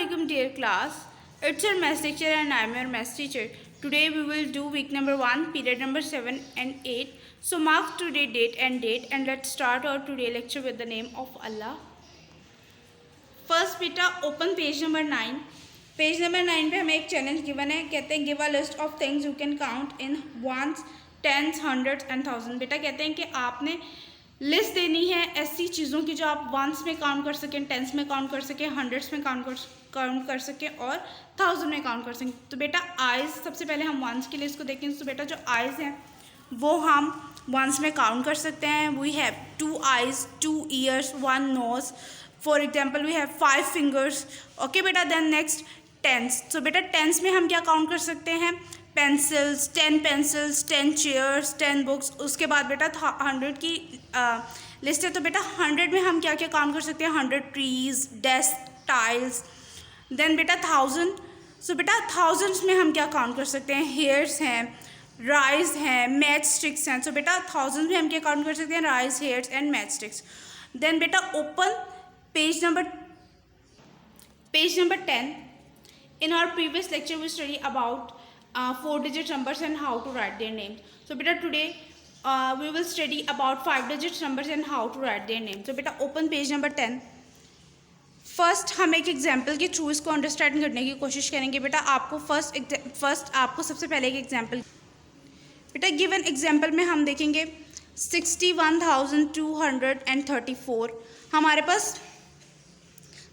Assalamualaikum dear class. It's your maths lecture and I'm your maths teacher. Today we will do week number 1, period number 7 and 8. So mark today date and let's start our today lecture with the name of Allah. First बेटा open page number 9. Page number 9 पे हमें एक challenge given है, कहते हैं give a list of things you can count in ones, tens, hundreds and thousand. बेटा कहते हैं कि आपने लिस्ट देनी है ऐसी चीज़ों की जो आप वंस में काउंट कर सकें, टेंस में काउंट कर सकें, हंड्रेड्स में काउंट कर सकें और थाउजेंड में काउंट कर सकें। तो बेटा आइज़, सबसे पहले हम वंस की लिस्ट को देखें। तो बेटा जो आइज़ हैं वो हम वंस में काउंट कर सकते हैं। We have 2 eyes, 2 ears, 1 nose. For example we have 5 fingers. Okay बेटा, देन नेक्स्ट टेंस। तो बेटा टेंस में हम क्या काउंट कर सकते हैं? Pencils, 10 pencils, 10 chairs, 10 books. उसके बाद बेटा 100 की लिस्ट है, तो बेटा 100 में हम क्या क्या काउंट कर सकते हैं? 100 ट्रीज, डेस्क, टाइल्स। देन बेटा 1000, सो बेटा थाउजेंड्स में हम क्या काउंट कर सकते हैं? हेयर्स हैं, राइस हैं, मैच स्टिक्स हैं। सो बेटा थाउजेंड्स में हम क्या काउंट कर सकते हैं? Rice, hairs and matchsticks. Then बेटा open page number 10. In our previous lecture, we studied about 4-digit numbers and how to write their names. So, beta today we will study about 5-digit numbers and how to write their names. So, beta open page number 10. First हम एक example के through इसको understand करने की कोशिश करेंगे। बेटा आपको फर्स्ट आपको सबसे पहले एक एग्जाम्पल, बेटा गिवन एग्जाम्पल में हम देखेंगे 61,234 हमारे पास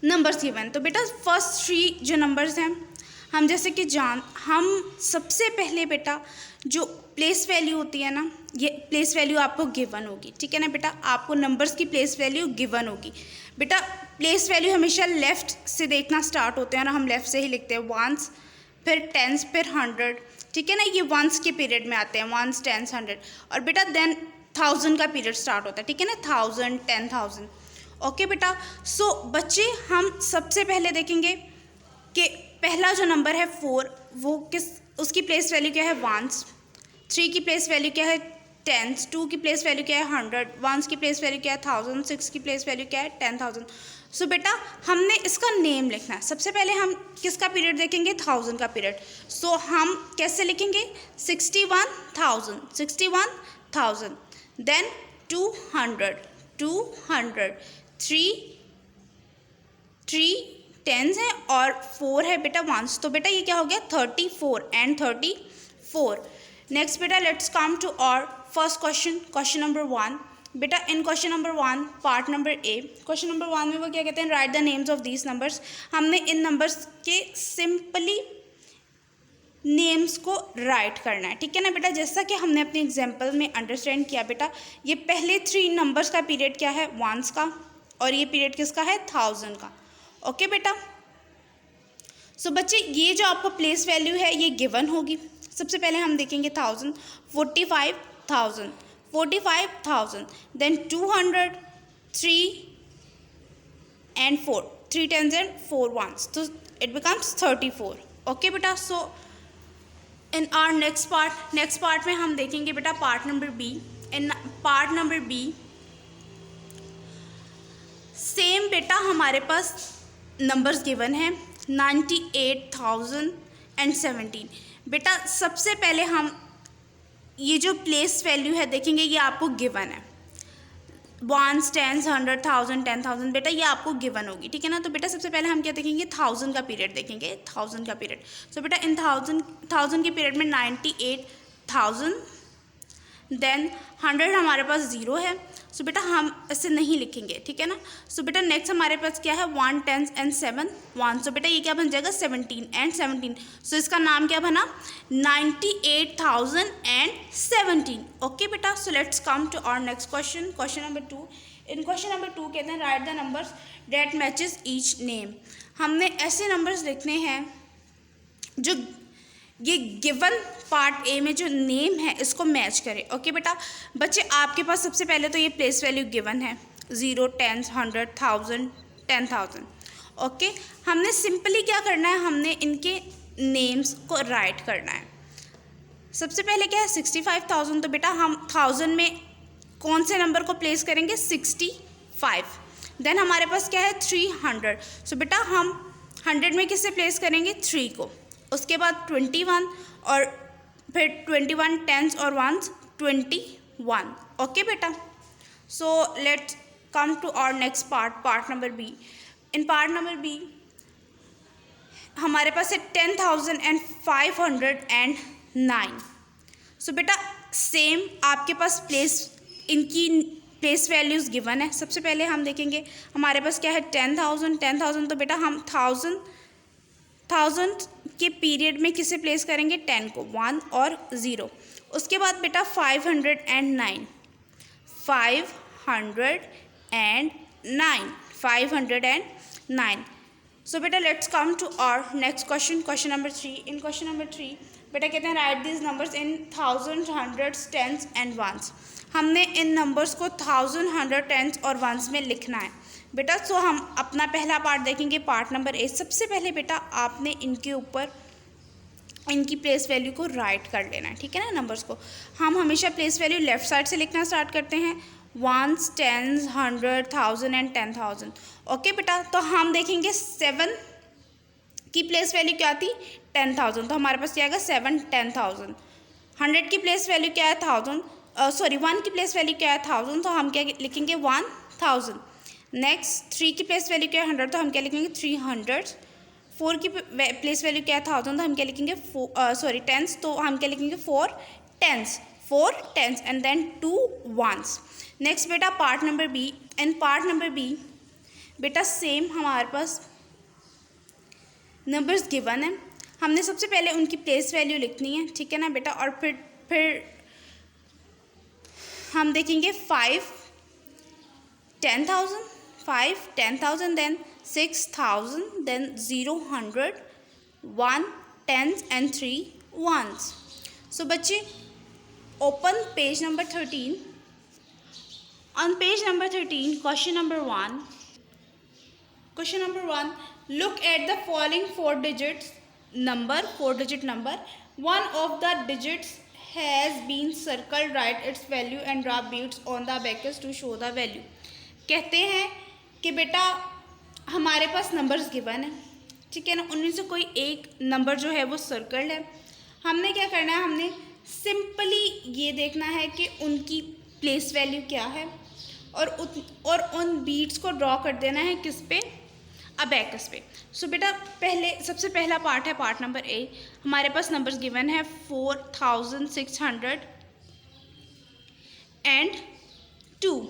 नंबर्स गिवन। तो बेटा फर्स्ट 3 जो नंबर्स हैं हम जैसे कि हम सबसे पहले बेटा जो प्लेस वैल्यू होती है ना, ये प्लेस वैल्यू आपको गिवन होगी, ठीक है ना बेटा। आपको नंबर्स की प्लेस वैल्यू गिवन होगी। बेटा प्लेस वैल्यू हमेशा लेफ़्ट से देखना स्टार्ट होते हैं ना, हम लेफ़्ट से ही लिखते हैं। वंस, फिर टेंस, फिर 100, ठीक है ना। ये वंस के पीरियड में आते हैं, वंस, टेंस, 100। और बेटा देन 1000 का पीरियड स्टार्ट होता है, ठीक है ना, 1000, 10,000। ओके बेटा, सो बच्चे हम सबसे पहले देखेंगे कि पहला जो नंबर है 4, वो उसकी प्लेस वैल्यू क्या है? वंस। 3 की प्लेस वैल्यू क्या है? टेंस। 2 की प्लेस वैल्यू क्या है? 100। 1 की प्लेस वैल्यू क्या है? 1000। 6 की प्लेस वैल्यू क्या है? 10,000। सो बेटा हमने इसका नेम लिखना है। सबसे पहले हम किसका पीरियड देखेंगे? 1000 का पीरियड। सो हम कैसे लिखेंगे? 61,000, देन 200, 3 टेंस है और 4 है बेटा वंस। तो बेटा ये क्या हो गया? 34 एंड 34। नेक्स्ट बेटा let's come to our first question number 1। बेटा इन question number 1 part number A, question number 1 में वो क्या कहते हैं? Right the names of these numbers. हमने इन नंबर्स के सिंपली नेम्स को राइट करना है, ठीक है ना बेटा। जैसा कि हमने अपने एग्जाम्पल में अंडरस्टैंड किया बेटा, ये पहले 3 नंबर्स का पीरियड क्या है? वंस का, और ये पीरियड किसका है? 1000 का। ओके बेटा, सो बच्चे ये जो आपको प्लेस वैल्यू है ये गिवन होगी। सबसे पहले हम देखेंगे 1000, 45,000, then 200, 3 and 4, 3 tens and 4 ones, तो इट बिकम्स 34। ओके बेटा, so in our next part में हम देखेंगे बेटा part number B. In part number B same बेटा हमारे पास नंबर्स गिवन हैं 98,017। बेटा सबसे पहले हम ये जो प्लेस वैल्यू है देखेंगे, ये आपको गिवन है। वंस, टेंस, 100, 1000, 10,000 बेटा ये आपको गिवन होगी, ठीक है ना। तो बेटा सबसे पहले हम क्या देखेंगे? 1000 का पीरियड देखेंगे, 1000 का पीरियड। सो बेटा इन 1000 के पीरियड में 98,000, देन 100 हमारे पास 0 है, सो बेटा हम ऐसे नहीं लिखेंगे, ठीक है ना। सो बेटा नेक्स्ट हमारे पास क्या है? 1, 10 एंड 7 1, सो बेटा ये क्या बन जाएगा? 17 एंड 17। सो इसका नाम क्या बना? 98,017। ओके बेटा, so let's come to our next question number 2। In question number 2 कहते हैं right the numbers that matches each name. हमने ऐसे नंबर्स लिखने हैं जो ये गिवन पार्ट ए में जो नेम है इसको मैच करें। ओके बेटा, बच्चे आपके पास सबसे पहले तो ये प्लेस वैल्यू गिवन है 0, 10, 100, 1000, 10,000। ओके, हमने सिंपली क्या करना है? हमने इनके नेम्स को राइट करना है। सबसे पहले क्या है? 65,000, तो बेटा हम 1000 में कौन से नंबर को प्लेस करेंगे? 65। देन हमारे पास क्या है? 300, सो बेटा हम 100 में किससे प्लेस करेंगे, 3 को। उसके बाद 21 और फिर 21 टेंस और वंस 21। ओके बेटा, so let's come to our next part, part number B. In part number B हमारे पास है 10,509। सो बेटा सेम आपके पास इनकी प्लेस वैल्यूज़ गिवन है। सबसे पहले हम देखेंगे हमारे पास क्या है 10,000। तो बेटा हम 1000 के पीरियड में किसे प्लेस करेंगे, 10 को, 1 और 0। उसके बाद बेटा 509 सो बेटा let's come to our next question, question number 3। In question number 3 बेटा कहते हैं write this numbers in 1000, hundreds, tens and ones. हमने इन नंबर्स को 1000, 100, टेंस और वंस में लिखना है बेटा। सो हम अपना पहला पार्ट देखेंगे, पार्ट नंबर 8। सबसे पहले बेटा आपने इनके ऊपर इनकी प्लेस वैल्यू को राइट कर लेना है, ठीक है ना। नंबर्स को हम हमेशा प्लेस वैल्यू लेफ्ट साइड से लिखना स्टार्ट करते हैं, वंस, टेंस, 100, 1000 एंड 10,000। ओके बेटा, तो हम देखेंगे 7 की प्लेस वैल्यू क्या थी, 10,000। तो हमारे पास क्या आएगा 7 10,000। 100 की प्लेस वैल्यू क्या है 1000, 1 की प्लेस वैल्यू क्या है 1000, तो हम क्या लिखेंगे 1000। नेक्स्ट 3 की प्लेस वैल्यू क्या है 100, तो हम क्या लिखेंगे 300। 4 की प्लेस वैल्यू क्या है 1000, तो हम क्या लिखेंगे 10s, तो हम क्या लिखेंगे 4 tens and then 2 1s। Next बेटा part number B. In part number B बेटा सेम हमारे पास नंबर्स गिवन है। हमने सबसे पहले उनकी प्लेस वैल्यू लिखनी है, ठीक है ना बेटा। और फिर हम देखेंगे 5 10,000 देन 6,000 देन 0 100 1 10 एंड 3 1s। सो बच्चे open page number 13। On page number 13 question number 1 look at the following 4 digit number. One of the digits has been circled, write its value and draw beads on the abacus to show the value। कहते हैं कि बेटा हमारे पास numbers given है, ठीक है ना। उनमें से कोई एक नंबर जो है वो सर्कल्ड है। हमने क्या करना है, हमने सिंपली ये देखना है कि उनकी प्लेस वैल्यू क्या है और उन बीट्स को ड्रॉ कर देना है किस पे, अबैकस पे। सो बेटा सबसे पहला पार्ट है पार्ट नंबर ए। हमारे पास नंबर्स गिवन है 4,602।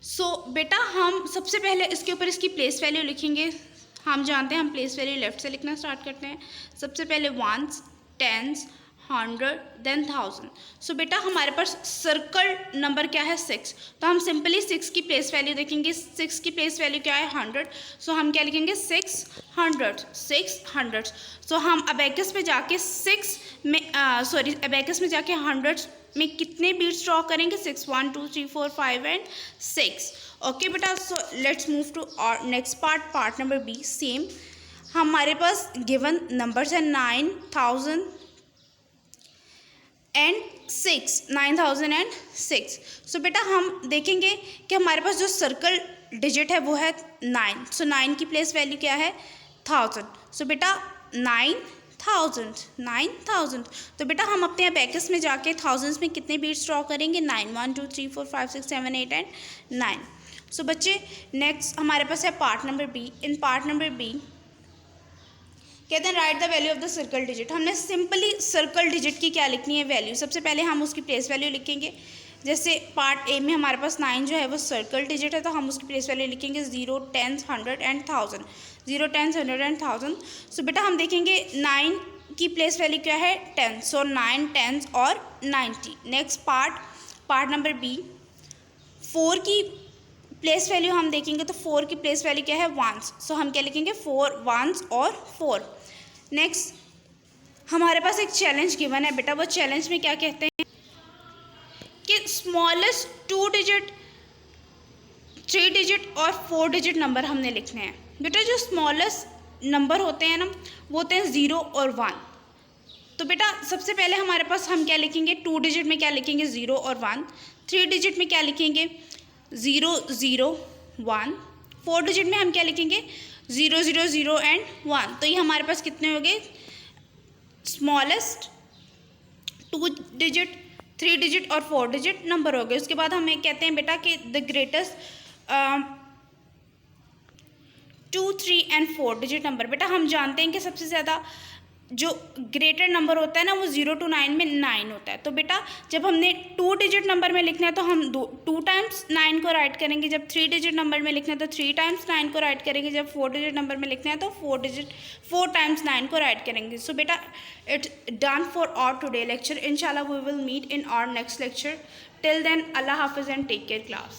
सो बेटा हम सबसे पहले इसके ऊपर इसकी प्लेस वैल्यू लिखेंगे। हम जानते हैं हम प्लेस वैल्यू लेफ्ट से लिखना स्टार्ट करते हैं। सबसे पहले 1s, 10s, 100 देन 1000। सो बेटा हमारे पास सर्कल नंबर क्या है 6, तो हम सिंपली 6 की प्लेस वैल्यू देखेंगे। 6 की प्लेस वैल्यू क्या है 100, सो हम क्या लिखेंगे 600। सो हम अबैकस में जाके अबैकस में जाके 100 में कितने बीट्स ड्रॉ करेंगे 6 1 2 3 4 5 एंड 6। ओके बेटा, so let's move to our next part number B. Same हमारे पास गिवन नंबर्स है 9,006। 9,006। सो बेटा हम देखेंगे कि हमारे पास जो सर्कल डिजिट है वो है 9। सो 9 की प्लेस वैल्यू क्या है 1000। सो बेटा 9,000। तो बेटा हम अपने अबैकस में जाके थाउजेंड्स में कितने बीट्स ड्रॉ करेंगे 9 1 2 3 4 5 6 7 8 एंड 9। सो बच्चे नेक्स्ट हमारे पास है part number B. In part number B कहते हैं right the value of the circle digit. हमने सिंपली सर्कल डिजिट की क्या लिखनी है वैल्यू। सबसे पहले हम उसकी प्लेस वैल्यू लिखेंगे। जैसे पार्ट ए में हमारे पास 9 जो है वो सर्कल डिजिट है, तो हम उसकी प्लेस वैल्यू लिखेंगे 0 10 100 एंड 1000। 0 10 100 एंड 1000। सो बेटा हम देखेंगे 9 की प्लेस वैल्यू क्या है 10, सो 9 10 और 90। नेक्स्ट पार्ट नंबर बी 4 की प्लेस वैल्यू हम देखेंगे, तो 4 की प्लेस वैल्यू क्या है 1s, सो हम क्या लिखेंगे 4 1s और 4। नेक्स्ट हमारे पास एक चैलेंज गिवन है बेटा, वो चैलेंज में क्या कहते हैं कि स्मॉलेस्ट 2 डिजिट 3 डिजिट और 4 डिजिट नंबर हमने लिखने हैं। बेटा जो स्मॉलेस्ट नंबर होते हैं ना वो होते हैं 0 और 1। तो बेटा सबसे पहले हमारे पास हम क्या लिखेंगे 2 डिजिट में क्या लिखेंगे 0 और 1। 3 डिजिट में क्या लिखेंगे 0 0 1। 4 डिजिट में हम क्या लिखेंगे 0 0 0 एंड 1। तो ये हमारे पास कितने हो गए? स्मॉलेस्ट 2 डिजिट, 3 डिजिट और 4 डिजिट नंबर हो गए। उसके बाद हमें कहते हैं बेटा कि the greatest 2 3 and 4 digit number. बेटा हम जानते हैं कि सबसे ज़्यादा जो ग्रेटर नंबर होता है ना वो 0 to 9 में 9 होता है। तो बेटा जब हमने 2 डिजिट नंबर में लिखना है तो हम 2 टाइम्स 9 को राइट करेंगे। जब 3 डिजिट नंबर में लिखना है तो 3 टाइम्स 9 को राइट करेंगे। जब 4 डिजिट नंबर में लिखना है तो 4 टाइम्स 9 को राइट करेंगे। सो बेटा it's done for our today lecture. इंशाल्लाह we will meet in our next lecture. Till then अल्लाह हाफिज़ एंड टेक केयर क्लास।